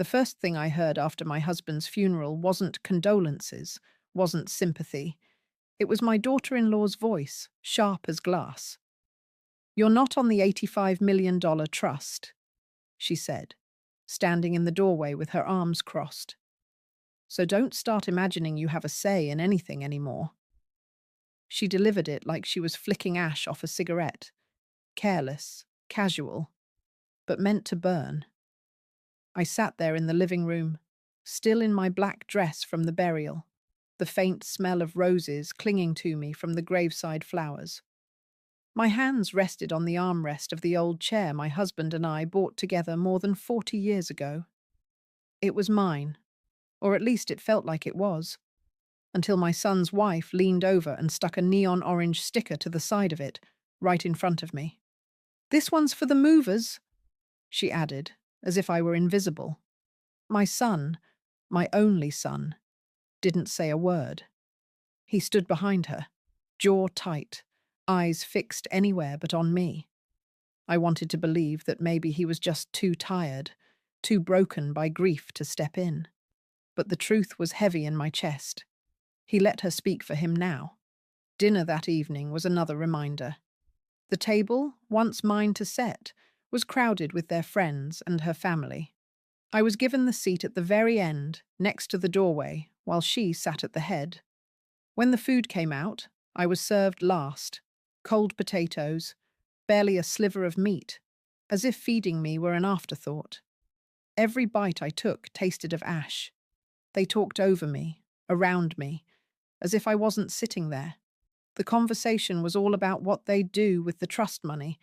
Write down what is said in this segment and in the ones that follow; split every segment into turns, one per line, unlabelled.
The first thing I heard after my husband's funeral wasn't condolences, wasn't sympathy. It was my daughter-in-law's voice, sharp as glass. "You're not on the $85 million trust," she said, standing in the doorway with her arms crossed. "So don't start imagining you have a say in anything anymore." She delivered it like she was flicking ash off a cigarette, careless, casual, but meant to burn. I sat there in the living room, still in my black dress from the burial, the faint smell of roses clinging to me from the graveside flowers. My hands rested on the armrest of the old chair my husband and I bought together more than 40 years ago. It was mine, or at least it felt like it was, until my son's wife leaned over and stuck a neon orange sticker to the side of it, right in front of me. "This one's for the movers," she added, as if I were invisible. My son, my only son, didn't say a word. He stood behind her, jaw tight, eyes fixed anywhere but on me. I wanted to believe that maybe he was just too tired, too broken by grief to step in. But the truth was heavy in my chest. He let her speak for him now. Dinner that evening was another reminder. The table, once mine to set, was crowded with their friends and her family. I was given the seat at the very end, next to the doorway, while she sat at the head. When the food came out, I was served last. Cold potatoes, barely a sliver of meat, as if feeding me were an afterthought. Every bite I took tasted of ash. They talked over me, around me, as if I wasn't sitting there. The conversation was all about what they'd do with the trust money,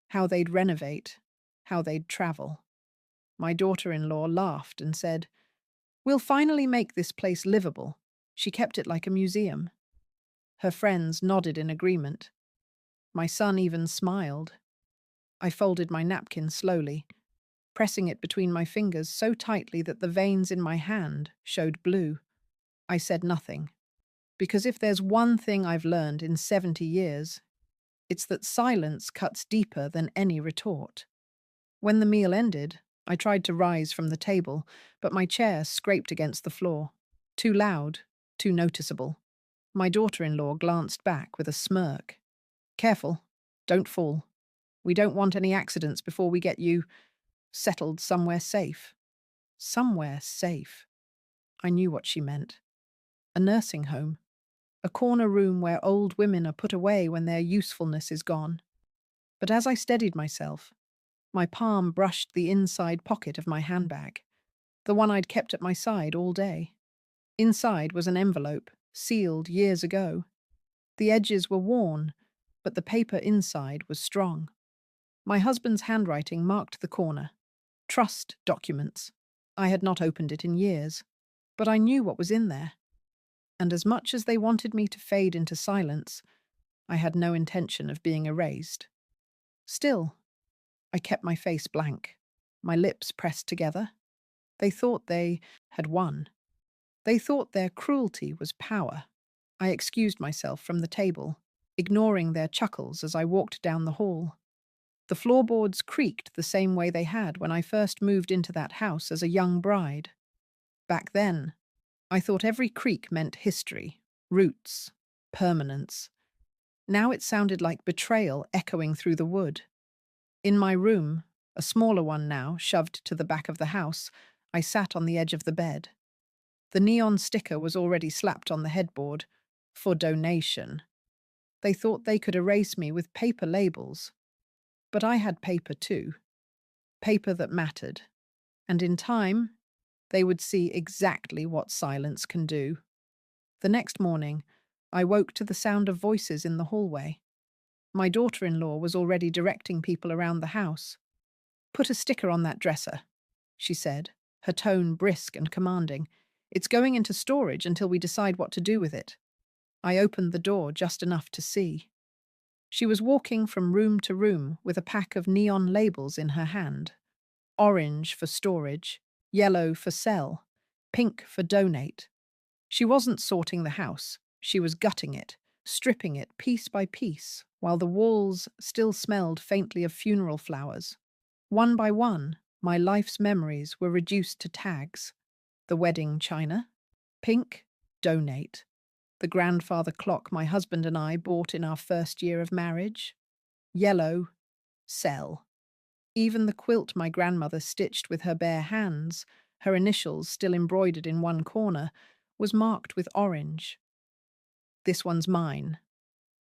how they'd renovate, how they'd travel. My daughter-in-law laughed and said, "We'll finally make this place livable." She kept it like a museum. Her friends nodded in agreement. My son even smiled. I folded my napkin slowly, pressing it between my fingers so tightly that the veins in my hand showed blue. I said nothing, because if there's one thing I've learned in 70 years, it's that silence cuts deeper than any retort. When the meal ended, I tried to rise from the table, but my chair scraped against the floor. Too loud, too noticeable. My daughter-in-law glanced back with a smirk. "Careful, don't fall. We don't want any accidents before we get you settled somewhere safe." Somewhere safe. I knew what she meant. A nursing home. A corner room where old women are put away when their usefulness is gone. But as I steadied myself, my palm brushed the inside pocket of my handbag, the one I'd kept at my side all day. Inside was an envelope, sealed years ago. The edges were worn, but the paper inside was strong. My husband's handwriting marked the corner. Trust documents. I had not opened it in years, but I knew what was in there. And as much as they wanted me to fade into silence, I had no intention of being erased. Still, I kept my face blank, my lips pressed together. They thought they had won. They thought their cruelty was power. I excused myself from the table, ignoring their chuckles as I walked down the hall. The floorboards creaked the same way they had when I first moved into that house as a young bride. Back then, I thought every creak meant history, roots, permanence. Now it sounded like betrayal echoing through the wood. In my room, a smaller one now, shoved to the back of the house, I sat on the edge of the bed. The neon sticker was already slapped on the headboard, for donation. They thought they could erase me with paper labels. But I had paper too. Paper that mattered. And in time, they would see exactly what silence can do. The next morning, I woke to the sound of voices in the hallway. My daughter-in-law was already directing people around the house. "Put a sticker on that dresser," she said, her tone brisk and commanding. "It's going into storage until we decide what to do with it." I opened the door just enough to see. She was walking from room to room with a pack of neon labels in her hand. Orange for storage, yellow for sell, pink for donate. She wasn't sorting the house. She was gutting it, stripping it piece by piece, while the walls still smelled faintly of funeral flowers. One by one, My life's memories were reduced to tags. The wedding china? Pink? Donate. The grandfather clock my husband and I bought in our first year of marriage? Yellow? Sell. Even the quilt my grandmother stitched with her bare hands, her initials still embroidered in one corner, was marked with orange. This one's mine,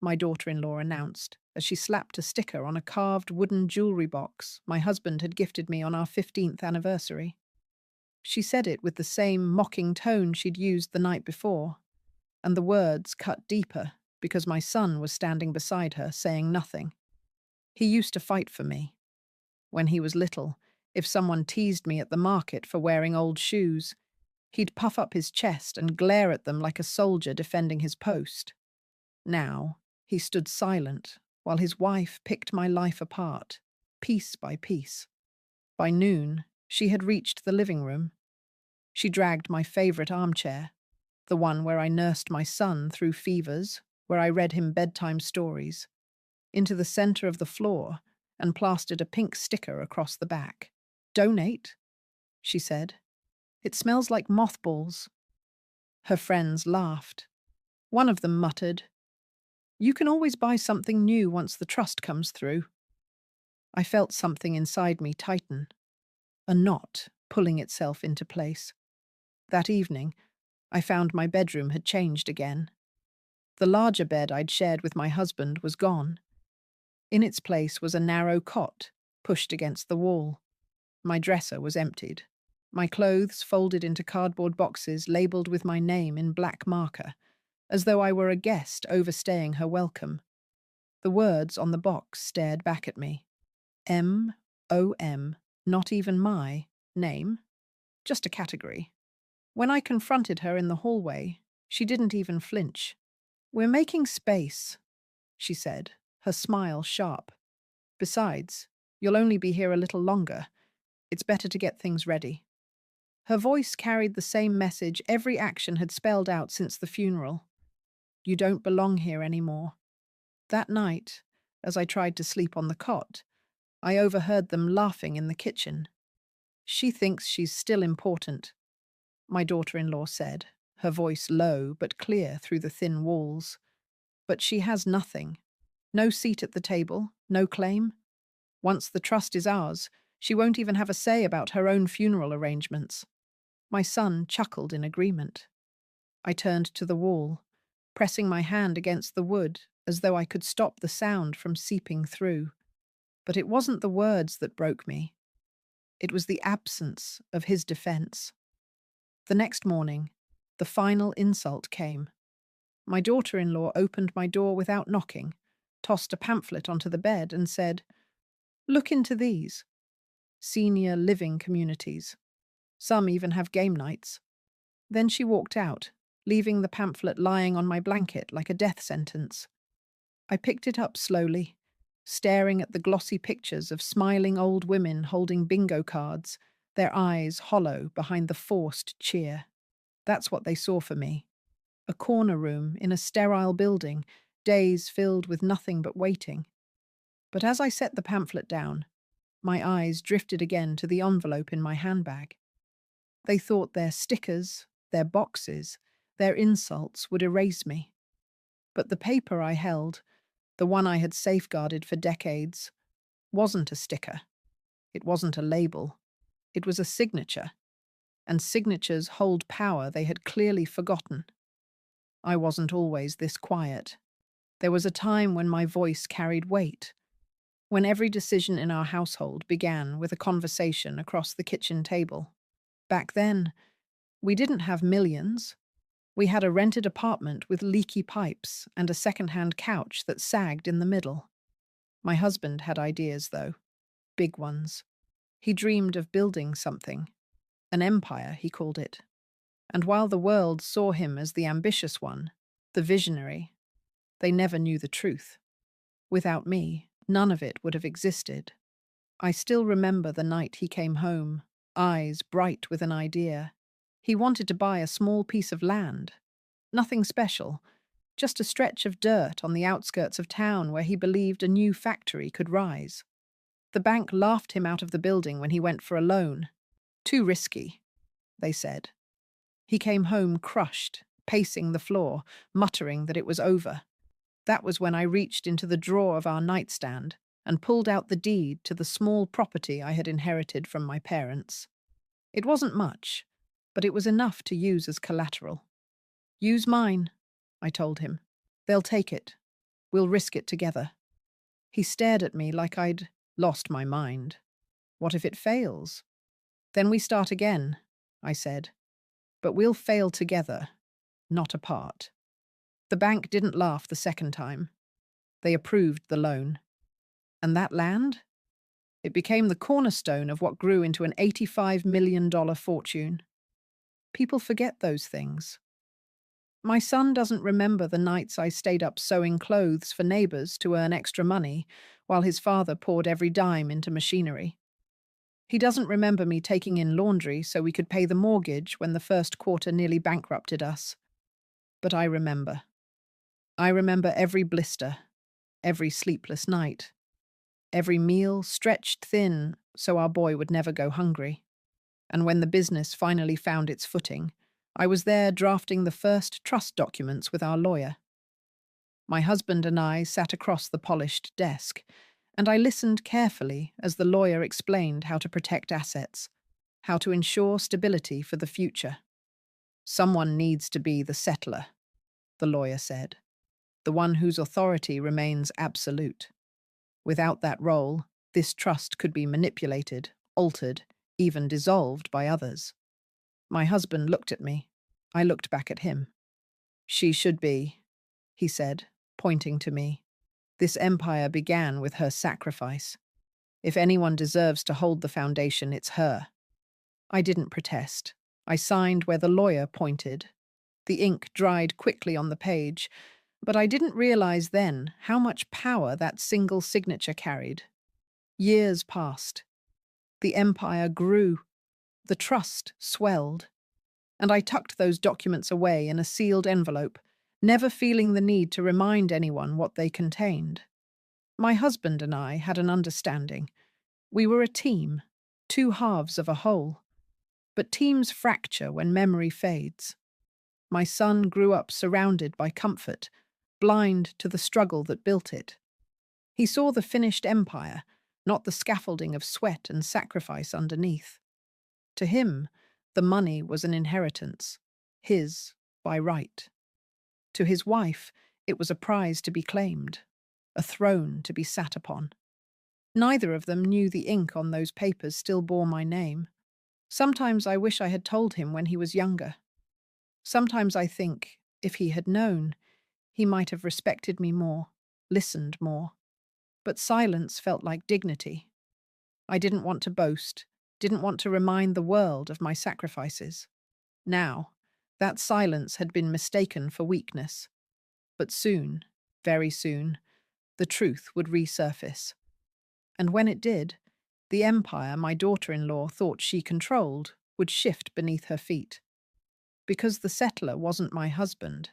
my daughter-in-law announced, as she slapped a sticker on a carved wooden jewelry box my husband had gifted me on our 15th anniversary. She said it with the same mocking tone she'd used the night before, and the words cut deeper because my son was standing beside her, saying nothing. He used to fight for me. When he was little, if someone teased me at the market for wearing old shoes, he'd puff up his chest and glare at them like a soldier defending his post. Now, he stood silent while his wife picked my life apart, piece by piece. By noon, she had reached the living room. She dragged my favorite armchair, the one where I nursed my son through fevers, where I read him bedtime stories, into the center of the floor and plastered a pink sticker across the back. "Donate," she said. "It smells like mothballs." Her friends laughed. One of them muttered, "You can always buy something new once the trust comes through." I felt something inside me tighten, a knot pulling itself into place. That evening, I found my bedroom had changed again. The larger bed I'd shared with my husband was gone. In its place was a narrow cot, pushed against the wall. My dresser was emptied. My clothes folded into cardboard boxes labelled with my name in black marker, as though I were a guest overstaying her welcome. The words on the box stared back at me. M-O-M, not even my name, just a category. When I confronted her in the hallway, she didn't even flinch. "We're making space," she said, her smile sharp. "Besides, you'll only be here a little longer. It's better to get things ready." Her voice carried the same message every action had spelled out since the funeral. "You don't belong here anymore." That night, as I tried to sleep on the cot, I overheard them laughing in the kitchen. "She thinks she's still important," my daughter-in-law said, her voice low but clear through the thin walls. "But she has nothing. No seat at the table, no claim. Once the trust is ours, she won't even have a say about her own funeral arrangements." My son chuckled in agreement. I turned to the wall, pressing my hand against the wood as though I could stop the sound from seeping through. But it wasn't the words that broke me. It was the absence of his defense. The next morning, the final insult came. My daughter-in-law opened my door without knocking, tossed a pamphlet onto the bed and said, "Look into these. Senior living communities. Some even have game nights." Then she walked out, leaving the pamphlet lying on my blanket like a death sentence. I picked it up slowly, staring at the glossy pictures of smiling old women holding bingo cards, their eyes hollow behind the forced cheer. That's what they saw for me. A corner room in a sterile building, days filled with nothing but waiting. But as I set the pamphlet down, my eyes drifted again to the envelope in my handbag. They thought their stickers, their boxes, their insults would erase me. But the paper I held, the one I had safeguarded for decades, wasn't a sticker. It wasn't a label. It was a signature. And signatures hold power they had clearly forgotten. I wasn't always this quiet. There was a time when my voice carried weight, when every decision in our household began with a conversation across the kitchen table. Back then, we didn't have millions. We had a rented apartment with leaky pipes and a second-hand couch that sagged in the middle. My husband had ideas, though. Big ones. He dreamed of building something. An empire, he called it. And while the world saw him as the ambitious one, the visionary, they never knew the truth. Without me, none of it would have existed. I still remember the night he came home, eyes bright with an idea. He wanted to buy a small piece of land. Nothing special, just a stretch of dirt on the outskirts of town where he believed a new factory could rise. The bank laughed him out of the building when he went for a loan. Too risky, they said. He came home crushed, pacing the floor, muttering that it was over. That was when I reached into the drawer of our nightstand and pulled out the deed to the small property I had inherited from my parents. It wasn't much, but it was enough to use as collateral. "Use mine," I told him. "They'll take it. We'll risk it together." He stared at me like I'd lost my mind. "What if it fails?" "Then we start again," I said. "But we'll fail together, not apart." The bank didn't laugh the second time. They approved the loan. And that land? It became the cornerstone of what grew into an $85 million fortune. People forget those things. My son doesn't remember the nights I stayed up sewing clothes for neighbors to earn extra money while his father poured every dime into machinery. He doesn't remember me taking in laundry so we could pay the mortgage when the first quarter nearly bankrupted us. But I remember. I remember every blister, every sleepless night, every meal stretched thin so our boy would never go hungry. And when the business finally found its footing, I was there drafting the first trust documents with our lawyer. My husband and I sat across the polished desk, and I listened carefully as the lawyer explained how to protect assets, how to ensure stability for the future. "Someone needs to be the settlor," the lawyer said, "the one whose authority remains absolute. Without that role, this trust could be manipulated, altered, even dissolved by others." My husband looked at me. I looked back at him. "She should be," he said, pointing to me. "This empire began with her sacrifice. If anyone deserves to hold the foundation, it's her." I didn't protest. I signed where the lawyer pointed. The ink dried quickly on the page, but I didn't realize then how much power that single signature carried. Years passed. The empire grew. The trust swelled. And I tucked those documents away in a sealed envelope, never feeling the need to remind anyone what they contained. My husband and I had an understanding. We were a team, two halves of a whole. But teams fracture when memory fades. My son grew up surrounded by comfort, blind to the struggle that built it. He saw the finished empire, not the scaffolding of sweat and sacrifice underneath. To him, the money was an inheritance, his by right. To his wife, it was a prize to be claimed, a throne to be sat upon. Neither of them knew the ink on those papers still bore my name. Sometimes I wish I had told him when he was younger. Sometimes I think, if he had known, he might have respected me more, listened more. But silence felt like dignity. I didn't want to boast, didn't want to remind the world of my sacrifices. Now, that silence had been mistaken for weakness. But soon, very soon, the truth would resurface. And when it did, the empire my daughter-in-law thought she controlled would shift beneath her feet. Because the settler wasn't my husband,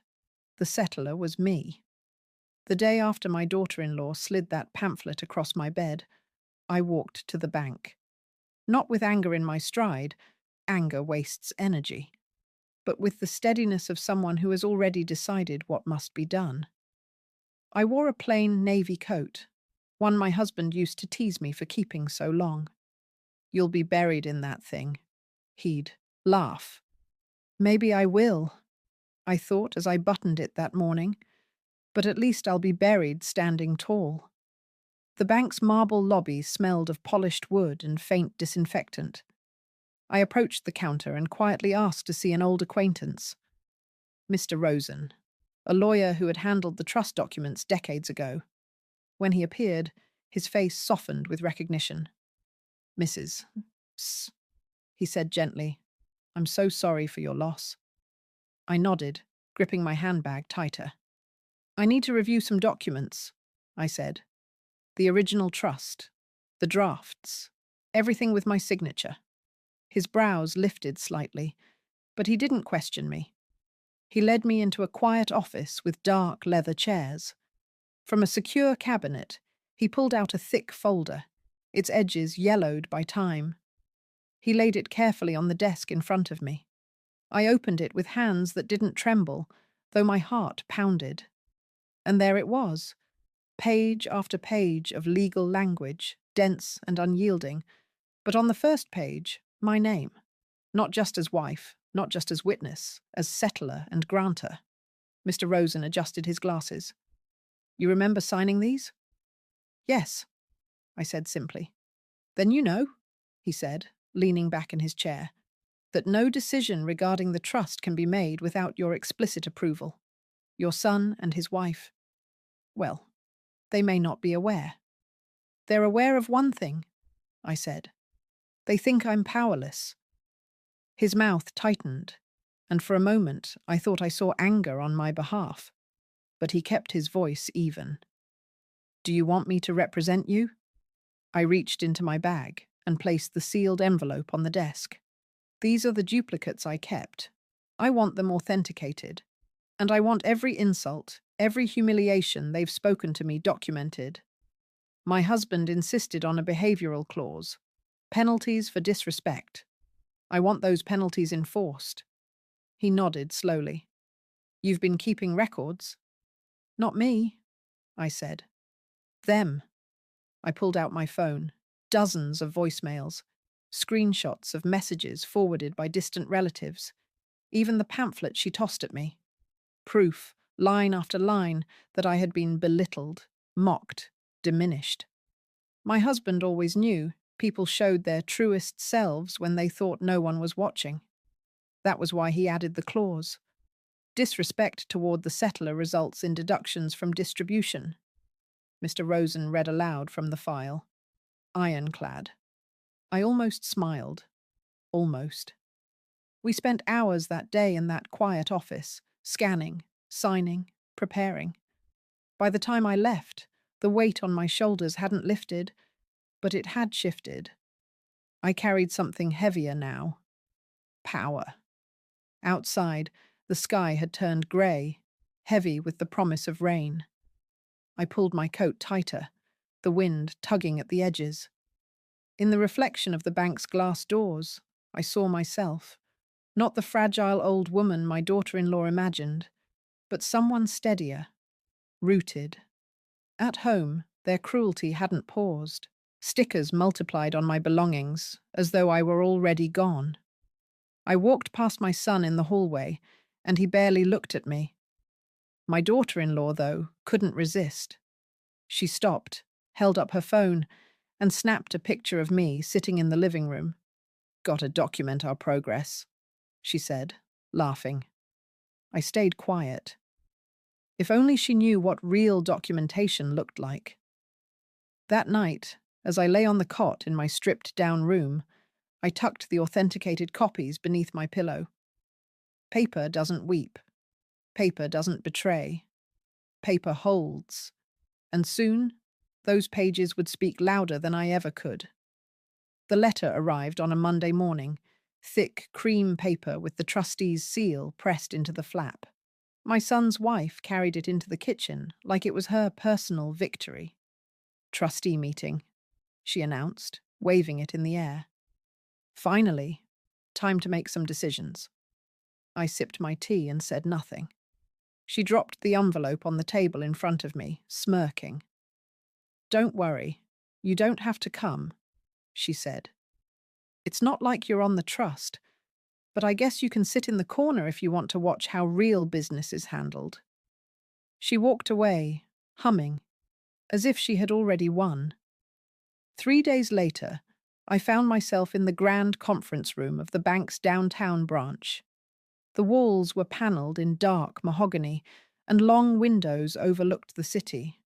the settler was me. The day after my daughter-in-law slid that pamphlet across my bed, I walked to the bank. Not with anger in my stride, anger wastes energy, but with the steadiness of someone who has already decided what must be done. I wore a plain navy coat, one my husband used to tease me for keeping so long. "You'll be buried in that thing," he'd laugh. "Maybe I will," I thought as I buttoned it that morning, "but at least I'll be buried standing tall." The bank's marble lobby smelled of polished wood and faint disinfectant. I approached the counter and quietly asked to see an old acquaintance. Mr. Rosen, a lawyer who had handled the trust documents decades ago. When he appeared, his face softened with recognition. "Mrs. S," he said gently. "I'm so sorry for your loss." I nodded, gripping my handbag tighter. "I need to review some documents," I said. "The original trust, the drafts, everything with my signature." His brows lifted slightly, but he didn't question me. He led me into a quiet office with dark leather chairs. From a secure cabinet, he pulled out a thick folder, its edges yellowed by time. He laid it carefully on the desk in front of me. I opened it with hands that didn't tremble, though my heart pounded. And there it was, page after page of legal language, dense and unyielding, but on the first page, my name. Not just as wife, not just as witness, as settlor and grantor. Mr. Rosen adjusted his glasses. You remember signing these? Yes, I said simply. Then you know, he said, leaning back in his chair, that no decision regarding the trust can be made without your explicit approval. Your son and his wife, well, they may not be aware. They're aware of one thing, I said. They think I'm powerless. His mouth tightened, and for a moment I thought I saw anger on my behalf, but he kept his voice even. Do you want me to represent you? I reached into my bag and placed the sealed envelope on the desk. These are the duplicates I kept. I want them authenticated, and I want every insult, every humiliation they've spoken to me documented. My husband insisted on a behavioral clause, penalties for disrespect. I want those penalties enforced. He nodded slowly. You've been keeping records? Not me, I said. Them. I pulled out my phone. Dozens of voicemails. Screenshots of messages forwarded by distant relatives. Even the pamphlet she tossed at me. Proof, line after line, that I had been belittled, mocked, diminished. My husband always knew people showed their truest selves when they thought no one was watching. That was why he added the clause. Disrespect toward the settlor results in deductions from distribution. Mr. Rosen read aloud from the file. Ironclad. I almost smiled. Almost. We spent hours that day in that quiet office, scanning, signing, preparing. By the time I left, the weight on my shoulders hadn't lifted, but it had shifted. I carried something heavier now. Power. Outside, the sky had turned grey, heavy with the promise of rain. I pulled my coat tighter, the wind tugging at the edges. In the reflection of the bank's glass doors, I saw myself, not the fragile old woman my daughter-in-law imagined, but someone steadier, rooted. At home, their cruelty hadn't paused. Stickers multiplied on my belongings, as though I were already gone. I walked past my son in the hallway, and he barely looked at me. My daughter-in-law, though, couldn't resist. She stopped, held up her phone, and snapped a picture of me sitting in the living room. Gotta document our progress, she said, laughing. I stayed quiet. If only she knew what real documentation looked like. That night, as I lay on the cot in my stripped-down room, I tucked the authenticated copies beneath my pillow. Paper doesn't weep. Paper doesn't betray. Paper holds. And soon, those pages would speak louder than I ever could. The letter arrived on a Monday morning, thick cream paper with the trustee's seal pressed into the flap. My son's wife carried it into the kitchen like it was her personal victory. Trustee meeting, she announced, waving it in the air. Finally, time to make some decisions. I sipped my tea and said nothing. She dropped the envelope on the table in front of me, smirking. Don't worry, you don't have to come, she said. It's not like you're on the trust, but I guess you can sit in the corner if you want to watch how real business is handled. She walked away, humming, as if she had already won. 3 days later, I found myself in the grand conference room of the bank's downtown branch. The walls were panelled in dark mahogany, and long windows overlooked the city.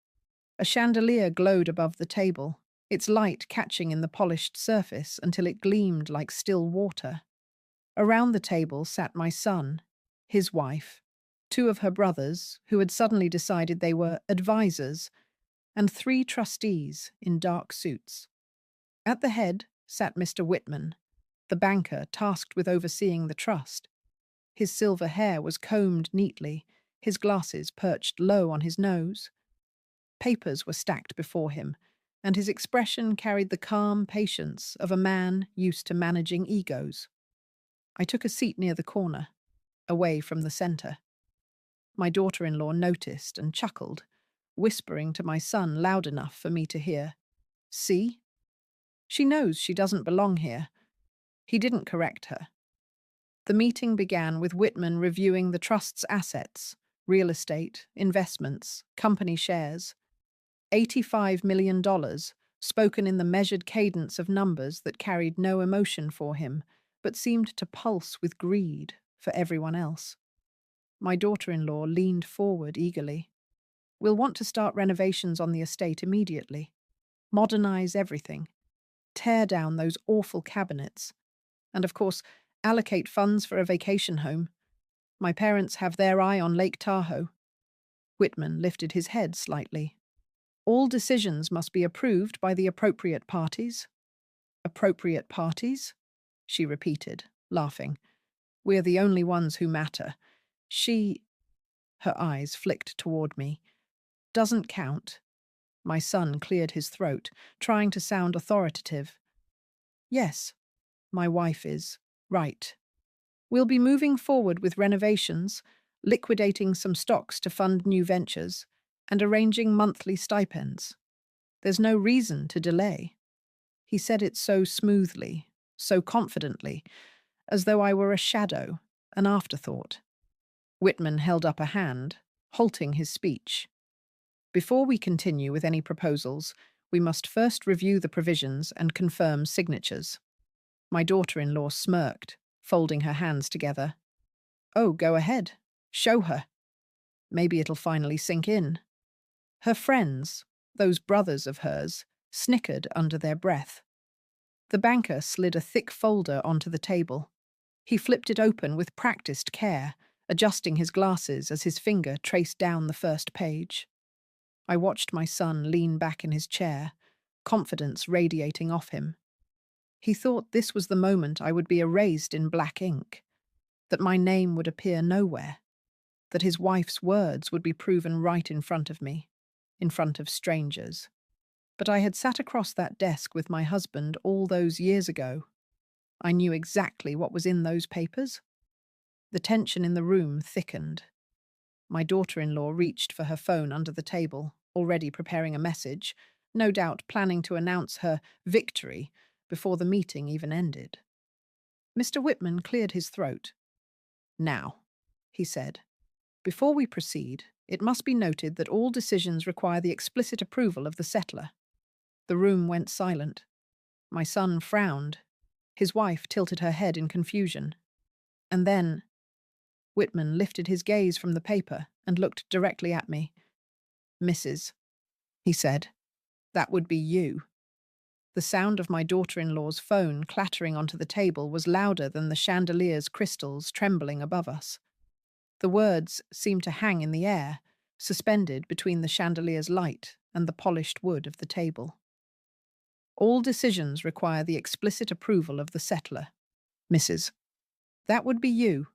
A chandelier glowed above the table, its light catching in the polished surface until it gleamed like still water. Around the table sat my son, his wife, 2 of her brothers, who had suddenly decided they were advisors, and 3 trustees in dark suits. At the head sat Mr. Whitman, the banker tasked with overseeing the trust. His silver hair was combed neatly, his glasses perched low on his nose. Papers were stacked before him, and his expression carried the calm patience of a man used to managing egos. I took a seat near the corner, away from the center. My daughter-in-law noticed and chuckled, whispering to my son loud enough for me to hear. See? She knows she doesn't belong here. He didn't correct her. The meeting began with Whitman reviewing the trust's assets, real estate, investments, company shares. $85 million, spoken in the measured cadence of numbers that carried no emotion for him, but seemed to pulse with greed for everyone else. My daughter-in-law leaned forward eagerly. We'll want to start renovations on the estate immediately. Modernize everything. Tear down those awful cabinets. And of course, allocate funds for a vacation home. My parents have their eye on Lake Tahoe. Whitman lifted his head slightly. All decisions must be approved by the appropriate parties. Appropriate parties? She repeated, laughing. We're the only ones who matter. Her eyes flicked toward me. Doesn't count. My son cleared his throat, trying to sound authoritative. Yes, my wife is right. We'll be moving forward with renovations, liquidating some stocks to fund new ventures, and arranging monthly stipends. There's no reason to delay. He said it so smoothly, so confidently, as though I were a shadow, an afterthought. Whitman held up a hand, halting his speech. Before we continue with any proposals, we must first review the provisions and confirm signatures. My daughter-in-law smirked, folding her hands together. Oh, go ahead. Show her. Maybe it'll finally sink in. Her friends, those brothers of hers, snickered under their breath. The banker slid a thick folder onto the table. He flipped it open with practiced care, adjusting his glasses as his finger traced down the first page. I watched my son lean back in his chair, confidence radiating off him. He thought this was the moment I would be erased in black ink, that my name would appear nowhere, that his wife's words would be proven right in front of me, in front of strangers. But I had sat across that desk with my husband all those years ago. I knew exactly what was in those papers. The tension in the room thickened. My daughter-in-law reached for her phone under the table, already preparing a message, no doubt planning to announce her victory before the meeting even ended. Mr. Whitman cleared his throat. Now, he said, before we proceed, it must be noted that all decisions require the explicit approval of the settlor. The room went silent. My son frowned. His wife tilted her head in confusion. And then Whitman lifted his gaze from the paper and looked directly at me. Mrs., he said, that would be you. The sound of my daughter-in-law's phone clattering onto the table was louder than the chandelier's crystals trembling above us. The words seemed to hang in the air, suspended between the chandelier's light and the polished wood of the table. All decisions require the explicit approval of the settlor. Mrs., that would be you.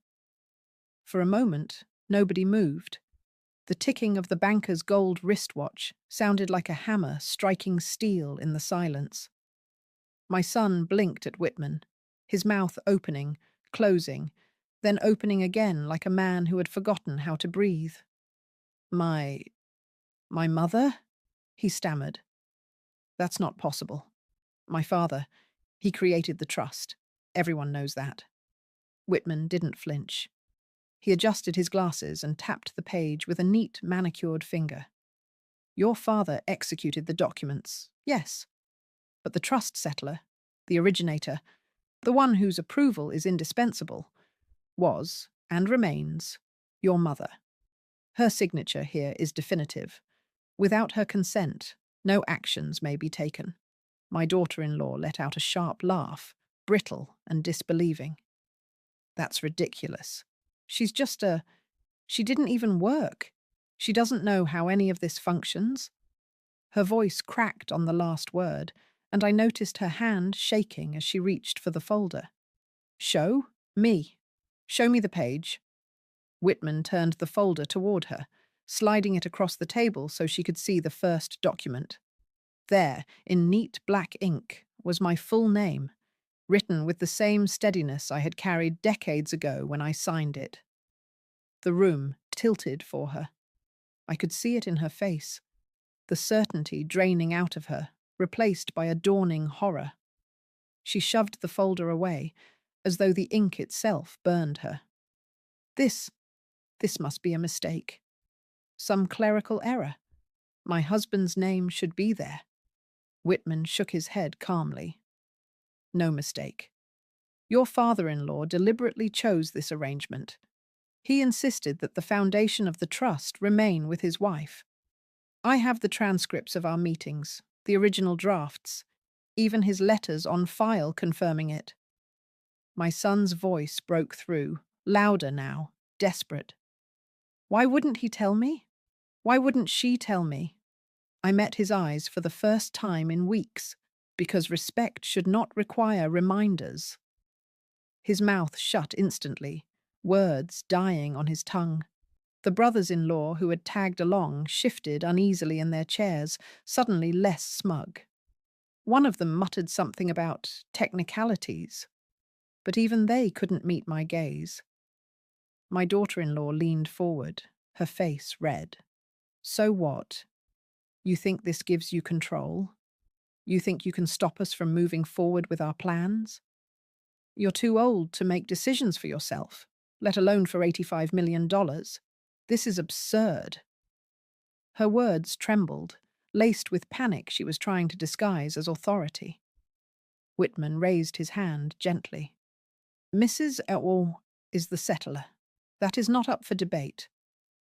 For a moment, nobody moved. The ticking of the banker's gold wristwatch sounded like a hammer striking steel in the silence. My son blinked at Whitman, his mouth opening, closing, then opening again like a man who had forgotten how to breathe. My mother? He stammered. That's not possible. My father, he created the trust. Everyone knows that. Whitman didn't flinch. He adjusted his glasses and tapped the page with a neat, manicured finger. Your father executed the documents, yes, but the trust settlor, the originator, the one whose approval is indispensable, was, and remains, your mother. Her signature here is definitive. Without her consent, no actions may be taken. My daughter-in-law let out a sharp laugh, brittle and disbelieving. That's ridiculous. She didn't even work. She doesn't know how any of this functions. Her voice cracked on the last word, and I noticed her hand shaking as she reached for the folder. Show me. Show me the page. Whitman turned the folder toward her, sliding it across the table so she could see the first document. There, in neat black ink, was my full name, written with the same steadiness I had carried decades ago when I signed it. The room tilted for her. I could see it in her face, the certainty draining out of her, replaced by a dawning horror. She shoved the folder away, as though the ink itself burned her. This, this must be a mistake. Some clerical error. My husband's name should be there. Whitman shook his head calmly. No mistake. Your father-in-law deliberately chose this arrangement. He insisted that the foundation of the trust remain with his wife. I have the transcripts of our meetings, the original drafts, even his letters on file confirming it. My son's voice broke through, louder now, desperate. Why wouldn't he tell me? Why wouldn't she tell me? I met his eyes for the first time in weeks, because respect should not require reminders. His mouth shut instantly, words dying on his tongue. The brothers-in-law who had tagged along shifted uneasily in their chairs, suddenly less smug. One of them muttered something about technicalities, but even they couldn't meet my gaze. My daughter-in-law leaned forward, her face red. So what? You think this gives you control? You think you can stop us from moving forward with our plans? You're too old to make decisions for yourself, let alone for $85 million. This is absurd. Her words trembled, laced with panic she was trying to disguise as authority. Whitman raised his hand gently. Mrs. Errol is the settler. That is not up for debate.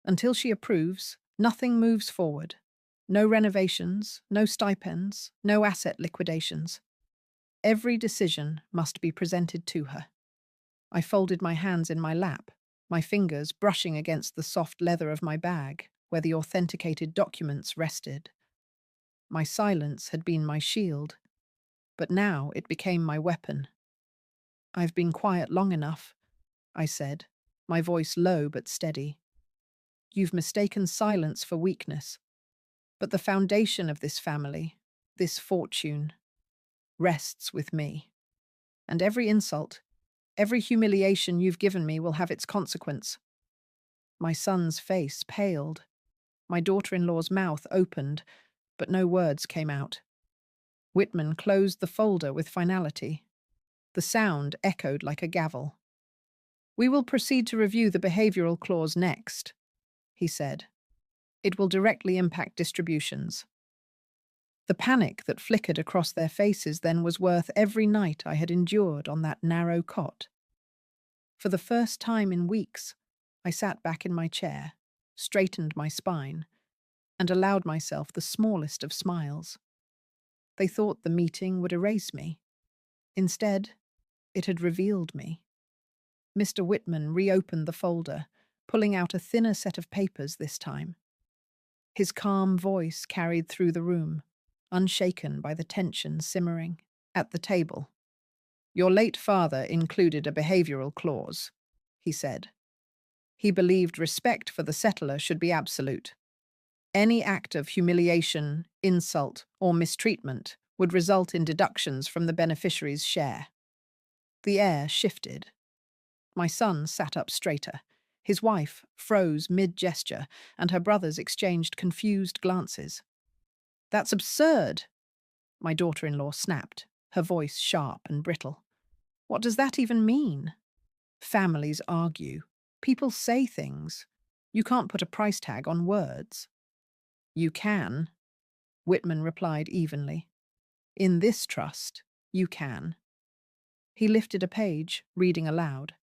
Until she approves, nothing moves forward. No renovations, no stipends, no asset liquidations. Every decision must be presented to her. I folded my hands in my lap, my fingers brushing against the soft leather of my bag, where the authenticated documents rested. My silence had been my shield, but now it became my weapon. I've been quiet long enough, I said, my voice low but steady. You've mistaken silence for weakness, but the foundation of this family, this fortune, rests with me. And every insult, every humiliation you've given me will have its consequence. My son's face paled. My daughter-in-law's mouth opened, but no words came out. Whitman closed the folder with finality. The sound echoed like a gavel. We will proceed to review the behavioral clause next, he said. It will directly impact distributions. The panic that flickered across their faces then was worth every night I had endured on that narrow cot. For the first time in weeks, I sat back in my chair, straightened my spine, and allowed myself the smallest of smiles. They thought the meeting would erase me. Instead, it had revealed me. Mr. Whitman reopened the folder, pulling out a thinner set of papers this time. His calm voice carried through the room, unshaken by the tension simmering. At the table, your late father included a behavioral clause, he said. He believed respect for the settlor should be absolute. Any act of humiliation, insult, or mistreatment would result in deductions from the beneficiary's share. The air shifted. My son sat up straighter. His wife froze mid-gesture, and her brothers exchanged confused glances. That's absurd, my daughter-in-law snapped, her voice sharp and brittle. What does that even mean? Families argue. People say things. You can't put a price tag on words. You can, Whitman replied evenly. In this trust, you can. He lifted a page, reading aloud.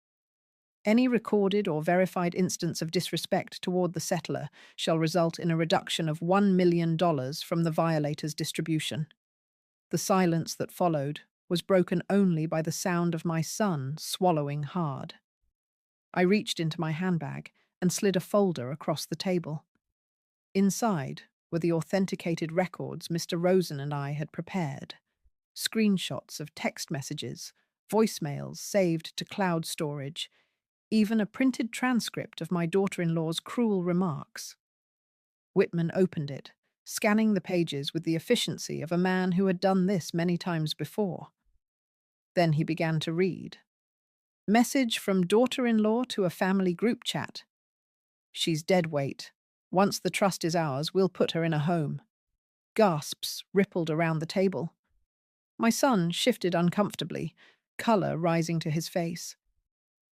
Any recorded or verified instance of disrespect toward the settlor shall result in a reduction of $1 million from the violator's distribution. The silence that followed was broken only by the sound of my son swallowing hard. I reached into my handbag and slid a folder across the table. Inside were the authenticated records Mr. Rosen and I had prepared. Screenshots of text messages, voicemails saved to cloud storage, even a printed transcript of my daughter-in-law's cruel remarks. Whitman opened it, scanning the pages with the efficiency of a man who had done this many times before. Then he began to read. Message from daughter-in-law to a family group chat. She's dead weight. Once the trust is ours, we'll put her in a home. Gasps rippled around the table. My son shifted uncomfortably, colour rising to his face.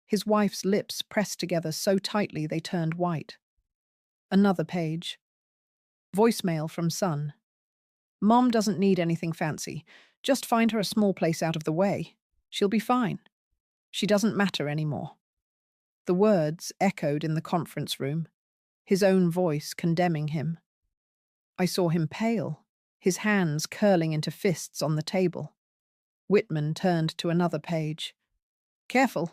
His wife's lips pressed together so tightly they turned white. Another page. Voicemail from son. Mom doesn't need anything fancy. Just find her a small place out of the way. She'll be fine. She doesn't matter anymore. The words echoed in the conference room, his own voice condemning him. I saw him pale, his hands curling into fists on the table. Whitman turned to another page. Careful.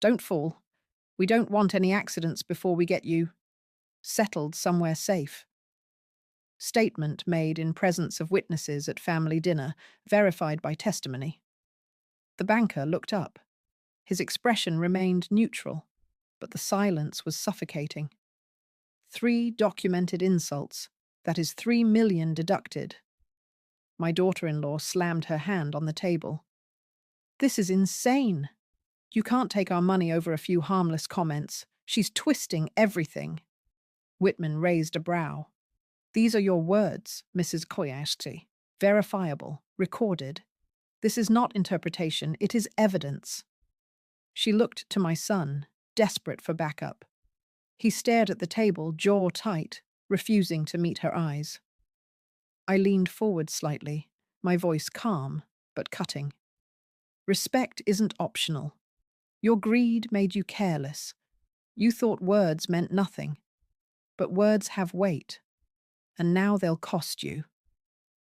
Don't fall. We don't want any accidents before we get you settled somewhere safe. Statement made in presence of witnesses at family dinner, verified by testimony. The banker looked up. His expression remained neutral, but the silence was suffocating. 3 documented insults, that is 3 million deducted. My daughter-in-law slammed her hand on the table. This is insane. You can't take our money over a few harmless comments. She's twisting everything. Whitman raised a brow. These are your words, Mrs. Quietest. Verifiable, recorded. This is not interpretation, it is evidence. She looked to my son, desperate for backup. He stared at the table, jaw tight, refusing to meet her eyes. I leaned forward slightly, my voice calm, but cutting. Respect isn't optional. Your greed made you careless. You thought words meant nothing. But words have weight, and now they'll cost you.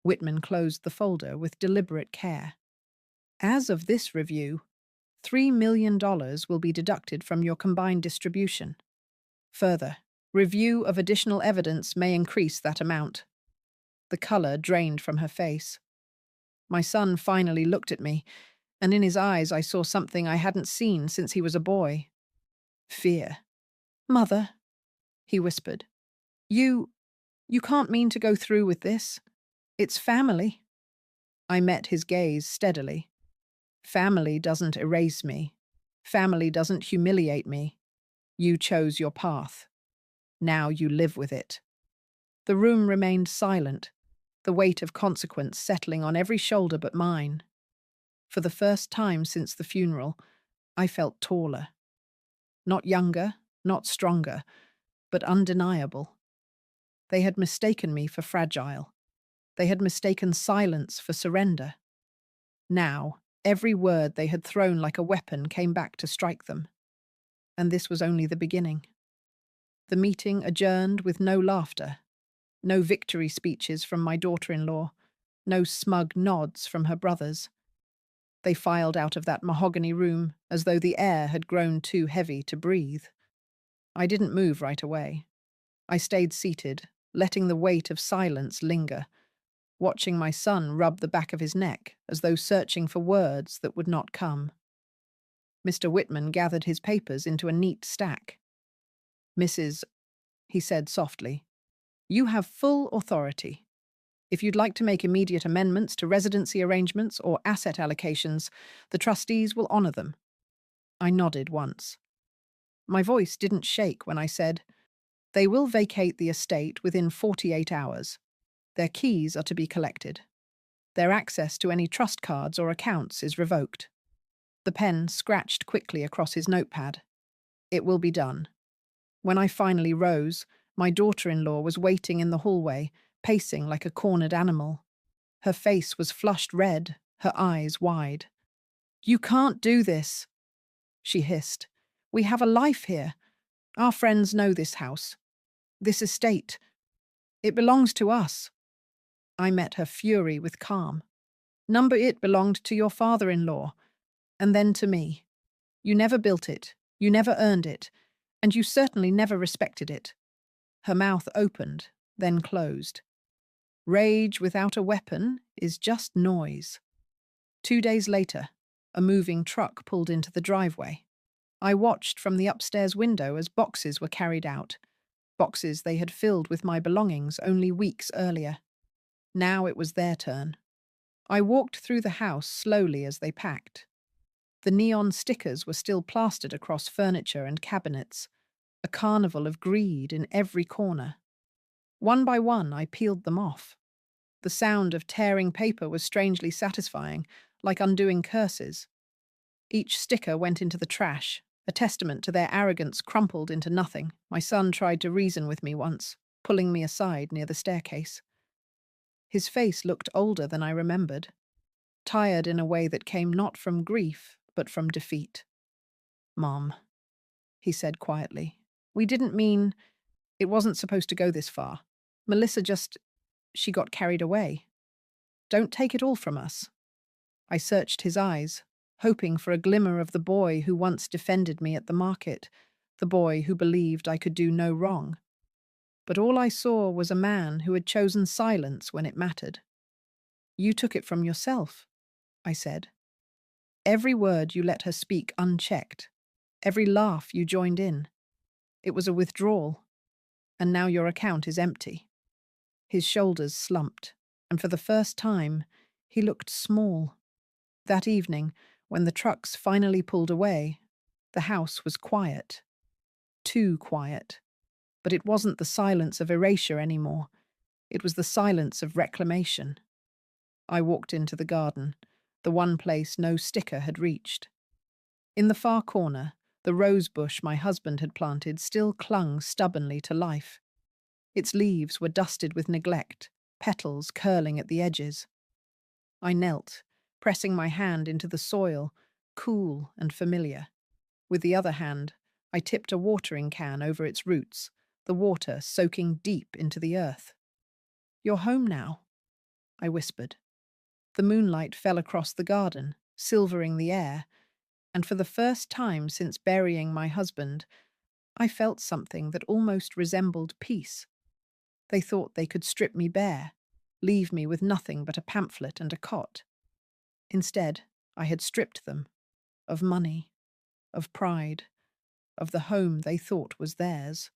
Whitman closed the folder with deliberate care. As of this review, $3 million will be deducted from your combined distribution. Further, review of additional evidence may increase that amount. The colour drained from her face. My son finally looked at me, and in his eyes I saw something I hadn't seen since he was a boy. Fear. Mother, he whispered, you can't mean to go through with this. It's family. I met his gaze steadily. Family doesn't erase me. Family doesn't humiliate me. You chose your path. Now you live with it. The room remained silent, the weight of consequence settling on every shoulder but mine. For the first time since the funeral, I felt taller. Not younger, not stronger, but undeniable. They had mistaken me for fragile. They had mistaken silence for surrender. Now, every word they had thrown like a weapon came back to strike them. And this was only the beginning. The meeting adjourned with no laughter, no victory speeches from my daughter-in-law, no smug nods from her brothers. They filed out of that mahogany room as though the air had grown too heavy to breathe. I didn't move right away. I stayed seated, letting the weight of silence linger, watching my son rub the back of his neck as though searching for words that would not come. Mr. Whitman gathered his papers into a neat stack. Mrs., he said softly, you have full authority. If you'd like to make immediate amendments to residency arrangements or asset allocations, the trustees will honour them. I nodded once. My voice didn't shake when I said, they will vacate the estate within 48 hours. Their keys are to be collected. Their access to any trust cards or accounts is revoked. The pen scratched quickly across his notepad. It will be done. When I finally rose, my daughter-in-law was waiting in the hallway, pacing like a cornered animal. Her face was flushed red, her eyes wide. You can't do this, she hissed. We have a life here. Our friends know this house. This estate. It belongs to us. I met her fury with calm. Number it belonged to your father-in-law, and then to me. You never built it, you never earned it, and you certainly never respected it. Her mouth opened, then closed. Rage without a weapon is just noise. 2 days later, a moving truck pulled into the driveway. I watched from the upstairs window as boxes were carried out. boxes they had filled with my belongings only weeks earlier. Now it was their turn. I walked through the house slowly as they packed. The neon stickers were still plastered across furniture and cabinets, a carnival of greed in every corner. One by one, I peeled them off. The sound of tearing paper was strangely satisfying, like undoing curses. Each sticker went into the trash, a testament to their arrogance crumpled into nothing. My son tried to reason with me once, pulling me aside near the staircase. His face looked older than I remembered, tired in a way that came not from grief, but from defeat. "Mom," he said quietly, "we didn't mean it wasn't supposed to go this far. Melissa she got carried away. Don't take it all from us." I searched his eyes, hoping for a glimmer of the boy who once defended me at the market, the boy who believed I could do no wrong. But all I saw was a man who had chosen silence when it mattered. "You took it from yourself," I said. "Every word you let her speak unchecked. Every laugh you joined in. It was a withdrawal. And now your account is empty." His shoulders slumped, and for the first time, he looked small. That evening, when the trucks finally pulled away, the house was quiet. Too quiet. But it wasn't the silence of erasure anymore. It was the silence of reclamation. I walked into the garden, the one place no sticker had reached. In the far corner, the rose bush my husband had planted still clung stubbornly to life. Its leaves were dusted with neglect, petals curling at the edges. I knelt, pressing my hand into the soil, cool and familiar. With the other hand, I tipped a watering can over its roots, the water soaking deep into the earth. "You're home now," I whispered. The moonlight fell across the garden, silvering the air, and for the first time since burying my husband, I felt something that almost resembled peace. They thought they could strip me bare, leave me with nothing but a pamphlet and a cot. Instead, I had stripped them of money, of pride, of the home they thought was theirs.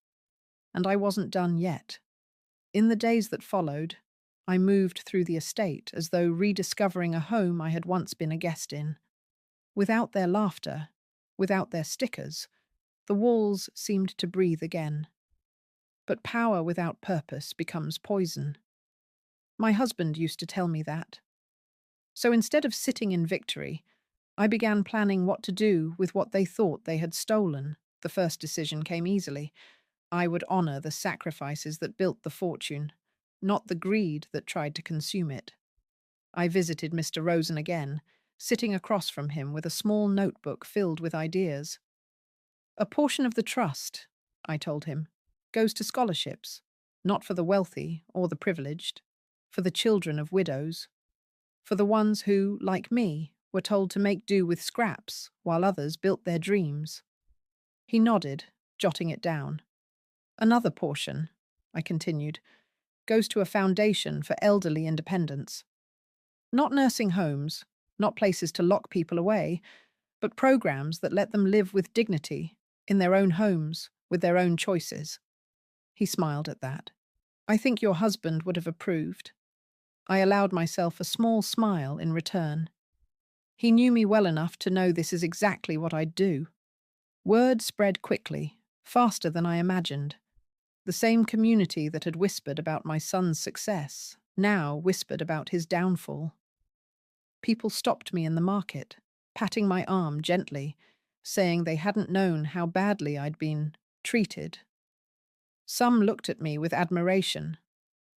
And I wasn't done yet. In the days that followed, I moved through the estate as though rediscovering a home I had once been a guest in. Without their laughter, without their stickers, the walls seemed to breathe again. But power without purpose becomes poison. My husband used to tell me that. So instead of sitting in victory, I began planning what to do with what they thought they had stolen. The first decision came easily. I would honor the sacrifices that built the fortune, not the greed that tried to consume it. I visited Mr. Rosen again, sitting across from him with a small notebook filled with ideas. "A portion of the trust," I told him, "goes to scholarships, not for the wealthy or the privileged, for the children of widows, for the ones who, like me, were told to make do with scraps while others built their dreams." He nodded, jotting it down. "Another portion," I continued, "goes to a foundation for elderly independence. Not nursing homes, not places to lock people away, but programs that let them live with dignity, in their own homes, with their own choices." He smiled at that. "I think your husband would have approved." I allowed myself a small smile in return. He knew me well enough to know this is exactly what I'd do. Word spread quickly, faster than I imagined. The same community that had whispered about my son's success now whispered about his downfall. People stopped me in the market, patting my arm gently, saying they hadn't known how badly I'd been treated. Some looked at me with admiration,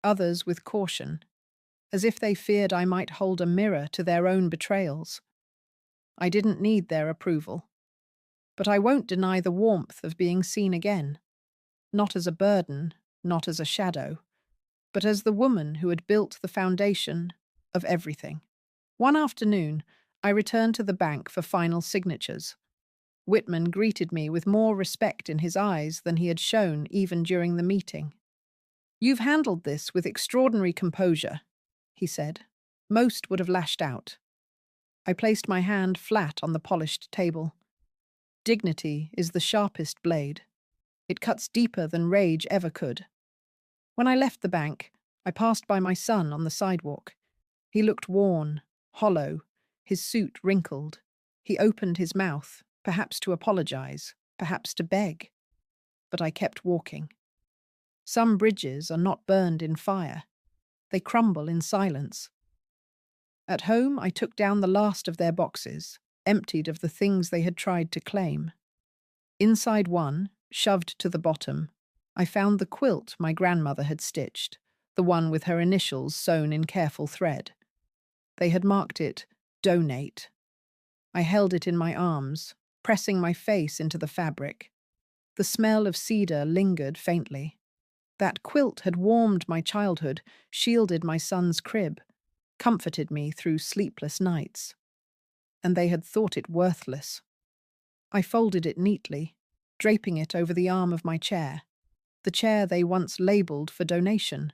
others with caution, as if they feared I might hold a mirror to their own betrayals. I didn't need their approval. But I won't deny the warmth of being seen again. Not as a burden, not as a shadow, but as the woman who had built the foundation of everything. One afternoon, I returned to the bank for final signatures. Whitman greeted me with more respect in his eyes than he had shown even during the meeting. "You've handled this with extraordinary composure," he said. "Most would have lashed out." I placed my hand flat on the polished table. "Dignity is the sharpest blade. It cuts deeper than rage ever could. When I left the bank, I passed by my son on the sidewalk. He looked worn, hollow, his suit wrinkled. He opened his mouth, perhaps to apologize, perhaps to beg. But I kept walking. Some bridges are not burned in fire. They crumble in silence. At home, I took down the last of their boxes, emptied of the things they had tried to claim. Inside one, shoved to the bottom, I found the quilt my grandmother had stitched, the one with her initials sewn in careful thread. They had marked it, "Donate." I held it in my arms, pressing my face into the fabric. The smell of cedar lingered faintly. That quilt had warmed my childhood, shielded my son's crib, comforted me through sleepless nights. And they had thought it worthless. I folded it neatly, draping it over the arm of my chair, the chair they once labelled for donation.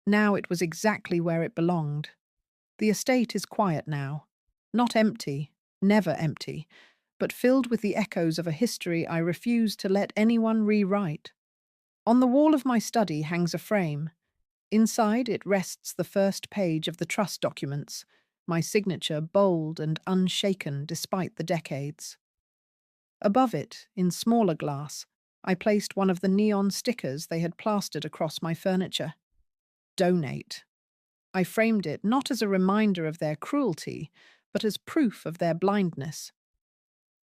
Now it was exactly where it belonged. The estate is quiet now, not empty, never empty, but filled with the echoes of a history I refuse to let anyone rewrite. On the wall of my study hangs a frame. Inside it rests the first page of the trust documents, my signature bold and unshaken despite the decades. Above it, in smaller glass, I placed one of the neon stickers they had plastered across my furniture. Donate. I framed it not as a reminder of their cruelty, but as proof of their blindness.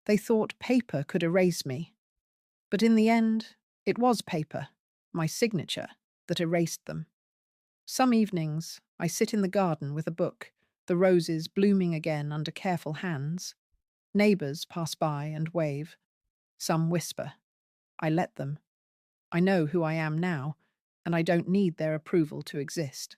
They thought paper could erase me. But in the end, it was paper, my signature, that erased them. Some evenings, I sit in the garden with a book, the roses blooming again under careful hands. Neighbours pass by and wave. Some whisper. I let them. I know who I am now, and I don't need their approval to exist.